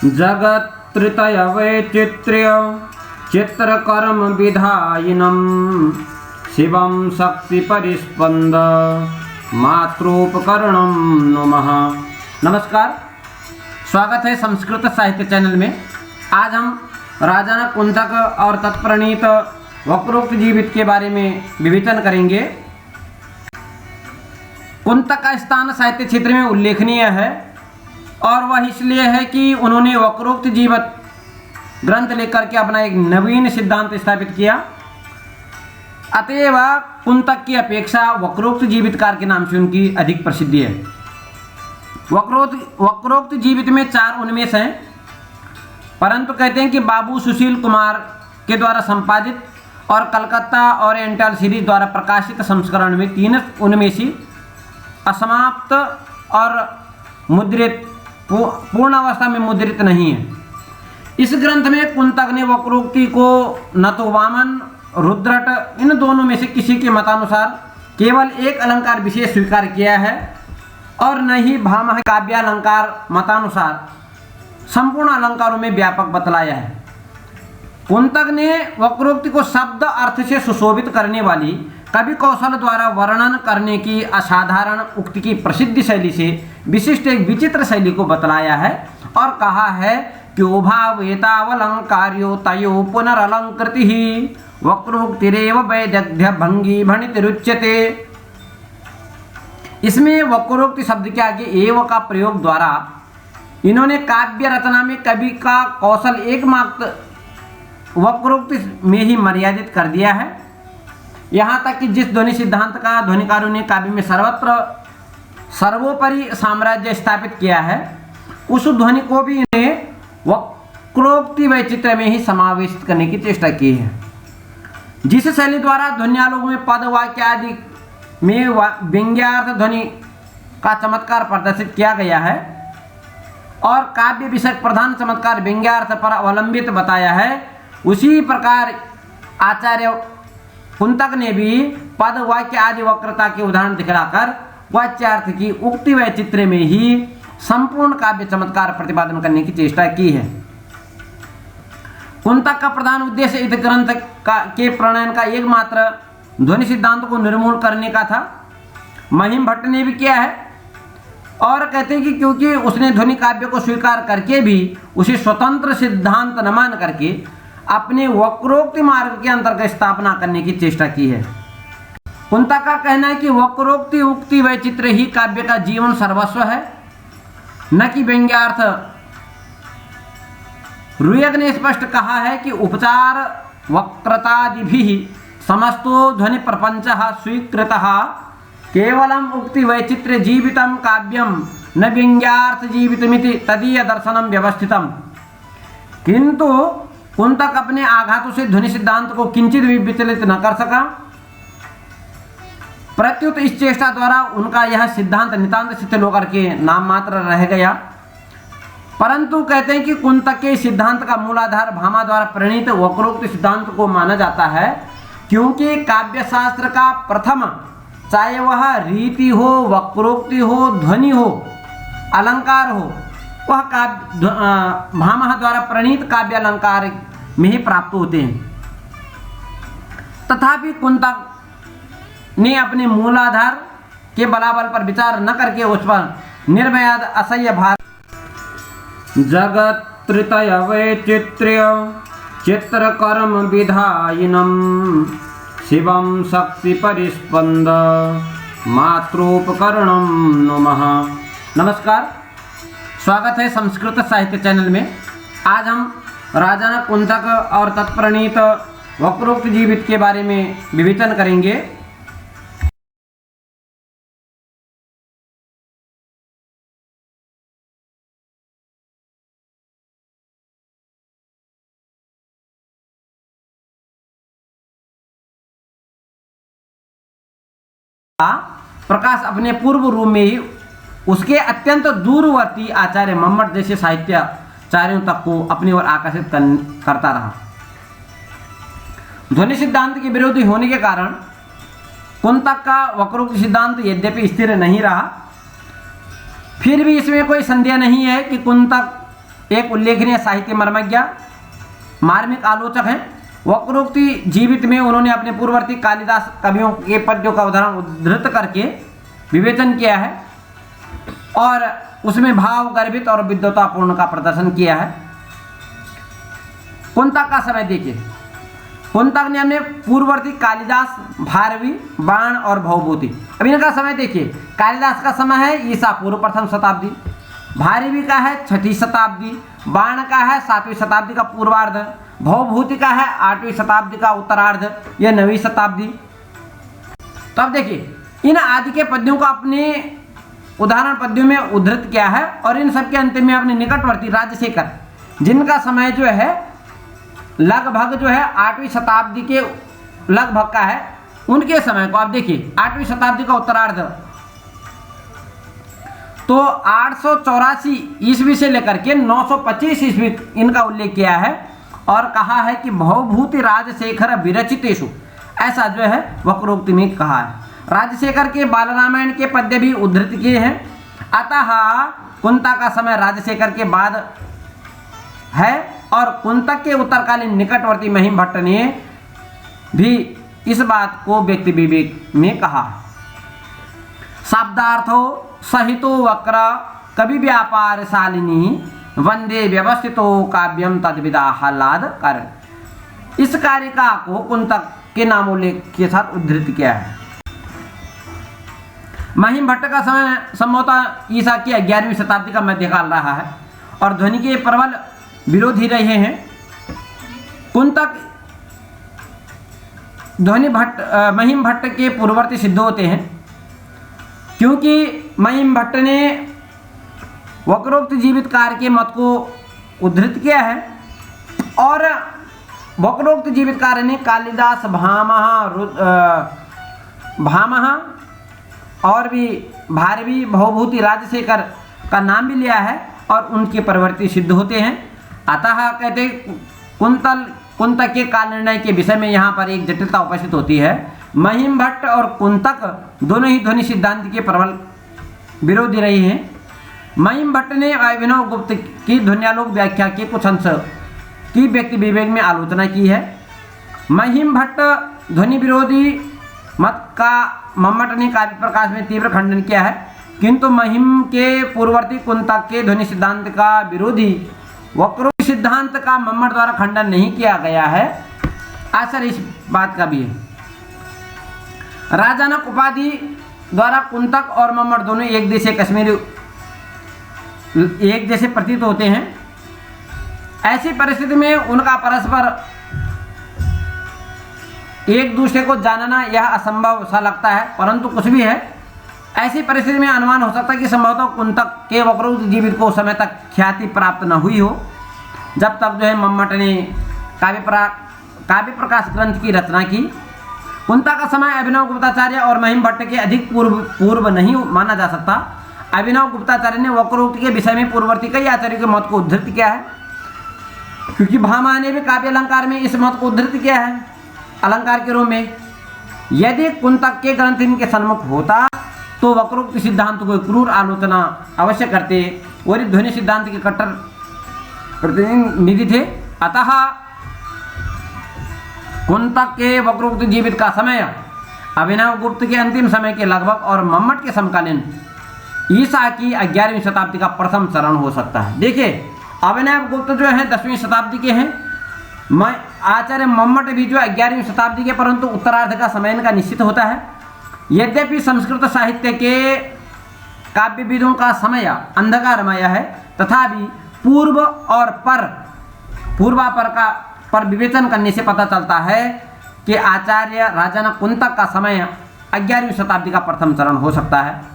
जगत्त्रितय वैचित्र्य चित्रकर्म विधायिनं शिवं शक्ति परिस्पंद मात्रोपकरणं नमः। नमस्कार, स्वागत है संस्कृत साहित्य चैनल में। आज हम राजा कुंतक और तत्प्रणीत वक्रोक्त जीवित के बारे में विवेचन करेंगे। कुंतक का स्थान साहित्य क्षेत्र में उल्लेखनीय है और वह इसलिए है कि उन्होंने वक्रोक्त जीवित ग्रंथ लेकर के अपना एक नवीन सिद्धांत स्थापित किया। अतएव कुंतक की अपेक्षा वक्रोक्त जीवितकार के नाम से उनकी अधिक प्रसिद्धि है। वक्रोक्त जीवित में 4 उन्मेष हैं, परंतु कहते हैं कि बाबू सुशील कुमार के द्वारा संपादित और कलकत्ता ओरिएंटल सीरीज द्वारा प्रकाशित संस्करण में 3 उन्मेषी असमाप्त और मुद्रित पूर्ण अवस्था में मुद्रित नहीं है। इस ग्रंथ में कुंतक ने वक्रोक्ति को न तो वामन रुद्रट इन दोनों में से किसी के मतानुसार केवल एक अलंकार विशेष स्वीकार किया है और न ही भामह काव्यालंकार मतानुसार संपूर्ण अलंकारों में व्यापक बतलाया है। कुंतक ने वक्रोक्ति को शब्द अर्थ से सुशोभित करने वाली कवि कौशल द्वारा वर्णन करने की असाधारण उक्ति की प्रसिद्ध शैली से विशिष्ट एक विचित्र शैली को बतलाया है और कहा है कि उभावेतावलंकार्यो तयो पुनरलंकृति वक्रोक्तिरेव वैदग्ध्य भंगी भणितिरुच्यते। इसमें वक्रोक्ति शब्द के आगे एव का प्रयोग द्वारा इन्होंने काव्य रचना में कवि का कौशल एकमात्र वक्रोक्ति में ही मर्यादित कर दिया है। यहाँ तक कि जिस ध्वनि सिद्धांत का ध्वनिकारों ने काव्य में सर्वोपरि साम्राज्य स्थापित किया है, उस ध्वनि को भी इन्हें वक्रोक्ति वैचित्र्य में ही समावेशित करने की चेष्टा की है। जिस शैली द्वारा ध्वन्यालोक में पद वाक्य आदि में व्यंग्यार्थ ध्वनि का चमत्कार प्रदर्शित किया गया है और काव्य विषय प्रधान चमत्कार व्यंग्यार्थ पर अवलंबित बताया है, उसी प्रकार आचार्य कुंतक ने भी पद वाक्य आदि वक्रता के उदाहरण दिखलाकर वाच्यार्थ की उक्ति वैचित्र्य में ही संपूर्ण काव्य चमत्कार प्रतिपादन करने की चेष्टा की है। कुंतक का प्रधान उद्देश्य इस ग्रंथ के प्रणयन का एकमात्र ध्वनि सिद्धांत को निर्मूल करने का था। महिम भट्ट ने भी किया है और कहते हैं कि क्योंकि उसने ध्वनि काव्य को स्वीकार करके भी उसे स्वतंत्र सिद्धांत न मान करके अपने वक्रोक्ति मार्ग के अंतर्गत स्थापना करने की चेष्टा की है। कुंतक का कहना है कि वक्रोक्ति उक्ति वैचित्र्य ही काव्य का जीवन सर्वस्व है, न कि व्यंग्यार्थ। रुयक ने स्पष्ट कहा है कि उपचार वक्रतादिभिः समस्तो ध्वनि प्रपंचः स्वीकृतः केवलम उक्ति वैचित्र्य जीवितं काव्यम न व्यंग्यार्थ जीवितमिति तदीय दर्शनम व्यवस्थितम। किंतु कुंतक अपने आघातों से ध्वनि सिद्धांत को किंचित भी विचलित न कर सका। प्रत्युत इस चेष्टा द्वारा उनका यह सिद्धांत नितांत शिथिल होकर के नाम मात्र रह गया। परंतु कहते हैं कि कुंतक के सिद्धांत का मूलाधार भामा द्वारा प्रणीत वक्रोक्ति सिद्धांत को माना जाता है, क्योंकि काव्य शास्त्र का प्रथम, चाहे वह रीति हो, वक्रोक्ति हो, ध्वनि हो, अलंकार हो, वह भामा द्वारा प्रणीत काव्य अलंकार में ही प्राप्त होते हैं। तथापि कुंतक ने अपने मूलाधार के बलाबल पर विचार न करके उस पर निर्भयाद असह्य भार जगत्त्रितय वैचित्र्य चित्रकर्म विधायिनं शिवं शक्ति परिस्पंद मात्रोपकरणं नमः। नमस्कार, स्वागत है संस्कृत साहित्य चैनल में। आज हम राजा कुंतक और तत्प्रणीत वक्रोक्त जीवित के बारे में विवेचन करेंगे। प्रकाश अपने पूर्व रूप में ही उसके अत्यंत दूरवर्ती आचार्य मम्मट जैसे साहित्याचार्यों तक को अपनी ओर आकर्षित करता रहा। ध्वनि सिद्धांत के विरोधी होने के कारण कुंतक का वक्रोक्ति सिद्धांत यद्यपि स्थिर नहीं रहा, फिर भी इसमें कोई संदेह नहीं है कि कुंतक एक उल्लेखनीय साहित्य मर्मज्ञ मार्मिक आलोचक हैं। वक्रोक्ति जीवित में उन्होंने अपने पूर्ववर्ती कालिदास कवियों के पद्यों का उदाहरण उद्धृत करके विवेचन किया है और उसमें भाव गर्भित और विद्वतापूर्ण का प्रदर्शन किया है। कुंतक का समय देखिए, कुंतक ने हमने पूर्ववर्ती कालिदास, भारवी, बाण और भवभूति। अब इनका समय देखिए, कालिदास का समय है ईसा पूर्व प्रथम शताब्दी, भारवी का है 6वीं शताब्दी, बाण का है 7वीं शताब्दी का पूर्वार्ध, भवभूति का है 8वीं शताब्दी का उत्तरार्ध, यह 9वीं शताब्दी। तो अब देखिए, इन आदि के पद्यों को अपने उदाहरण पद्यों में उद्धृत किया है और इन सबके अंतिम में अपने निकटवर्ती राजशेखर, जिनका समय जो है लगभग जो है 8वीं शताब्दी के लगभग का है, उनके समय को आप देखिए 8वीं शताब्दी का उत्तरार्ध, तो 884 ईस्वी से लेकर के 925 ईस्वी इनका उल्लेख किया है और कहा है कि भवभूति राजशेखर विरचितेषु, ऐसा जो है वक्रोक्ति में कहा है। राजशेखर के बाल रामायण के पद्य भी उद्धृत किए हैं। अतः कुंतक का समय राजशेखर के बाद है और कुंतक के उत्तरकालीन निकटवर्ती महिम भट्ट ने भी इस बात को व्यक्ति विवेक में कहा है। शब्दार्थो सहितो वक्र कवि व्यापार शालिनी वंदे व्यवस्थितो काव्यम तद्विदा आह्लाद कर, इस कारिका को कुंतक के नामोल्लेख के साथ उद्धृत किया है। महिम भट्ट का समय संभवतः ईसा की 11वीं शताब्दी का मध्यकाल रहा है और ध्वनि के प्रबल विरोधी रहे हैं। कुंतक महिम भट्ट के पूर्ववर्ती सिद्ध होते हैं, क्योंकि महिम भट्ट ने वक्रोक्त जीवित कार्य के मत को उद्धृत किया है और वक्रोक्त जीवित कार्य ने कालिदास, भामह और भी भारवी, भवभूति, राजशेखर का नाम भी लिया है और उनके प्रवर्ती सिद्ध होते हैं। अतः कहते कुंतक के काल निर्णय के विषय में यहाँ पर एक जटिलता उपस्थित होती है। महिम भट्ट और कुंतक दोनों ही ध्वनि सिद्धांत के प्रबल विरोधी रहे हैं। महिम भट्ट ने अभिनव गुप्त की ध्वन्यालोक व्याख्या के कुछ अंश की व्यक्ति विवेक में आलोचना की है। महिम भट्ट ध्वनि विरोधी मत का मम्मट ने काव्य प्रकाश में तीव्र खंडन किया है, किंतु महिम के पूर्ववर्ती कुंतक के ध्वनि सिद्धांत का विरोधी वक्रोक्ति सिद्धांत का मम्मट द्वारा खंडन नहीं किया गया है। असर इस बात का भी है, राजानक उपाधि द्वारा कुंतक और मम्मट दोनों एक जैसे प्रतीत होते हैं। ऐसी परिस्थिति में उनका परस्पर एक दूसरे को जानना यह असंभव सा लगता है, परंतु कुछ भी है, ऐसी परिस्थिति में अनुमान हो सकता है कि संभवतः कुंतक के वक्रोक्त जीवित को उस समय तक ख्याति प्राप्त न हुई हो जब तक जो है मम्मट ने काव्य प्रकाश ग्रंथ की रचना की। कुंतक का समय अभिनव गुप्ताचार्य और महिम भट्ट के अधिक पूर्व नहीं माना जा सकता। अभिनव गुप्ताचार्य ने वक्रोक्ति के विषय में पूर्ववर्ती कई आचार्यों के मत को उद्धृत किया है, क्योंकि भामा ने भी काव्य अलंकार में इस मत को उद्धृत किया है अलंकार के रूप में। यदि कुंतक के ग्रंथ इनके सन्मुख होता तो वक्रोक्ति सिद्धांत को क्रूर आलोचना अवश्य करते और ध्वनि सिद्धांत के कट्टर प्रतिनिधि थे। अतः कुंतक के वक्रोक्ति जीवित का समय अभिनव गुप्त के अंतिम समय के लगभग और मम्मट के समकालीन ईसा की 11वीं शताब्दी का प्रथम चरण हो सकता है। देखिए, अभिनव गुप्त जो है 10वीं शताब्दी के हैं, आचार्य मम्मट भी जो 11वीं शताब्दी के, परंतु उत्तरार्ध का समय इनका निश्चित होता है। यद्यपि संस्कृत साहित्य के काव्यविदों का समय अंधकारमय है, तथापि पूर्व और पूर्वापर पर विवेचन करने से पता चलता है कि आचार्य राजानक कुंतक का समय 11वीं शताब्दी का प्रथम चरण हो सकता है।